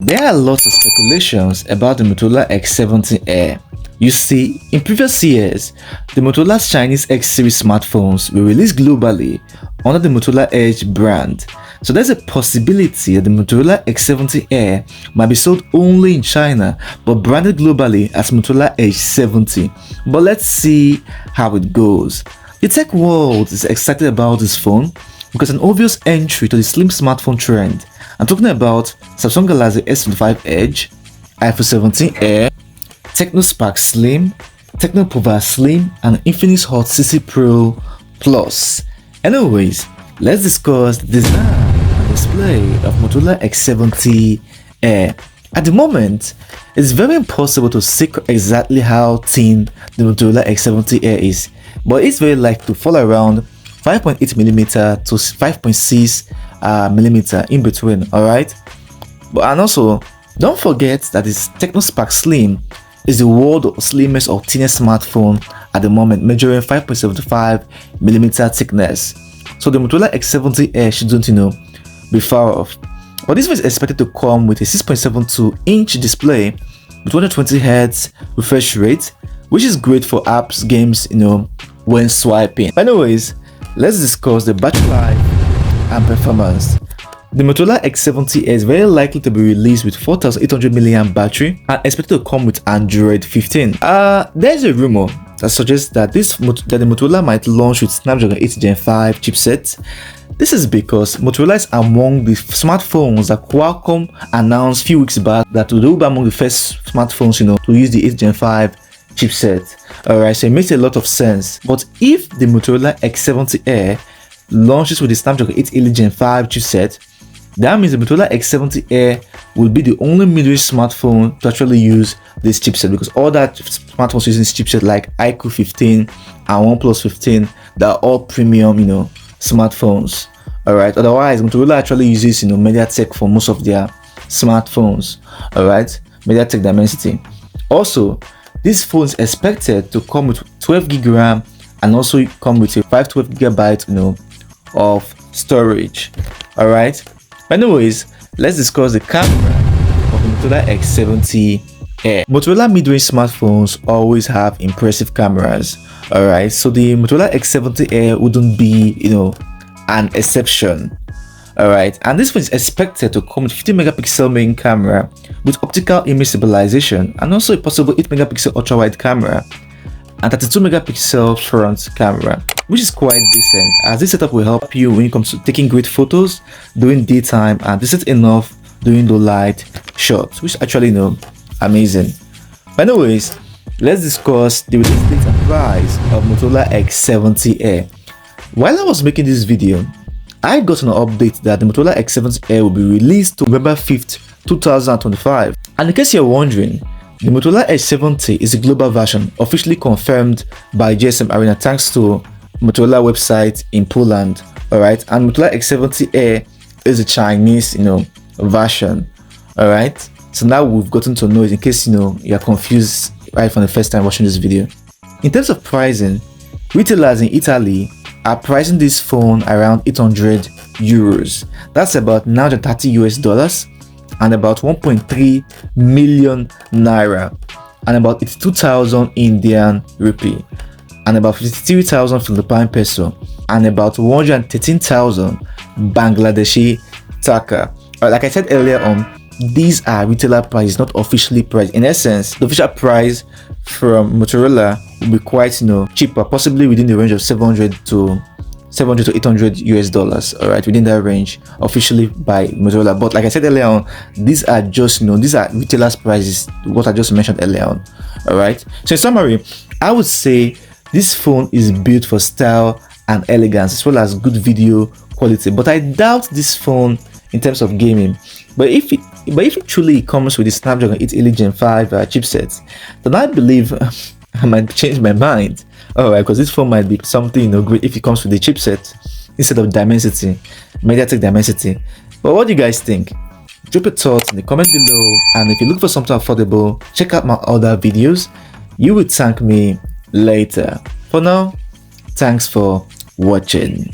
There are lots of speculations about the Motorola X70 Air. You see, in previous years, the Motorola's Chinese X series smartphones were released globally under the Motorola Edge brand. So there's a possibility that the Motorola X70 Air might be sold only in China but branded globally as Motorola H70. But let's see how it goes. The tech world is excited about this phone because an obvious entry to the slim smartphone trend. I'm talking about Samsung Galaxy S25 Edge, iPhone 17 Air, Tecno Spark Slim, Tecno Pova Slim, and Infinix Hot CC Pro Plus. Anyways, let's discuss the design and display of Motorola X70 Air. At the moment, it's very impossible to say exactly how thin the Motorola X70 Air is, but it's very likely to fall around 5.8mm to 5.6mm in between, alright? And also, don't forget that this Tecno Spark Slim is the world's slimmest or thinnest smartphone at the moment, measuring 5.75mm thickness. So the Motorola X70 Air shouldn't, be far off. But this is expected to come with a 6.72-inch display with 120Hz refresh rate, which is great for apps, games, when swiping. Anyways, let's discuss the battery life and performance. The Motorola X70 Air is very likely to be released with 4800 mAh battery and expected to come with Android 15. There's a rumor that suggests that the Motorola might launch with Snapdragon 8 Gen 5 chipset. This is because Motorola is among the smartphones that Qualcomm announced a few weeks back that they will be among the first smartphones, to use the 8 Gen 5 chipset. Alright, so it makes a lot of sense. But if the Motorola X70 Air launches with the Snapdragon 8 Elite Gen 5 chipset, that means the Motorola X70 Air will be the only mid-range smartphone to actually use this chipset, because all that smartphones using this chipset like iQOO 15 and OnePlus 15, they're all premium, smartphones. Alright, otherwise Motorola actually uses, MediaTek for most of their smartphones. Alright, MediaTek Dimensity. Also, this phone is expected to come with 12GB RAM and also come with a 512GB, of storage. Alright. Anyways, let's discuss the camera of the Motorola X70 Air. Motorola mid-range smartphones always have impressive cameras. Alright, so the Motorola X70 Air wouldn't be, an exception. Alright, and this phone is expected to come with 50MP main camera with optical image stabilization and also a possible 8MP ultra-wide camera and 32MP front camera, which is quite decent, as this setup will help you when it comes to taking great photos during daytime and decent enough during the light shots, which is actually amazing. But anyways, let's discuss the release date and price of Motorola X70 Air. While I was making this video, I got an update that the Motorola X70 Air will be released to November 5th, 2025. And in case you're wondering, the Motorola X70 is a global version officially confirmed by GSM Arena thanks to Motorola website in Poland. Alright, and Motorola X70 Air is a Chinese, version. Alright, so now we've gotten to know it in case, you're confused right from the first time watching this video. In terms of pricing, retailers in Italy are pricing this phone around 800 euros. That's about $930 and about 1.3 million naira and about 82,000 Indian rupee and about 53,000 Philippine peso and about 113,000 Bangladeshi taka. Like I said earlier on, these are retailer prices, not officially priced. In essence, the official price from Motorola will be quite cheaper, possibly within the range of 700 to 800 US dollars. Alright, within that range officially by Motorola. But like I said earlier on, these are just these are retailers prices, what I just mentioned earlier on. Alright, so in summary, I would say this phone is built for style and elegance as well as good video quality, but I doubt this phone in terms of gaming. But if it truly comes with the Snapdragon 8 Elite Gen 5 chipset, then I believe I might change my mind. Alright, because this phone might be something great if it comes with the chipset instead of Dimensity, MediaTek Dimensity. But what do you guys think? Drop your thoughts in the comment below, and if you look for something affordable, check out my other videos. You will thank me later. For now, thanks for watching.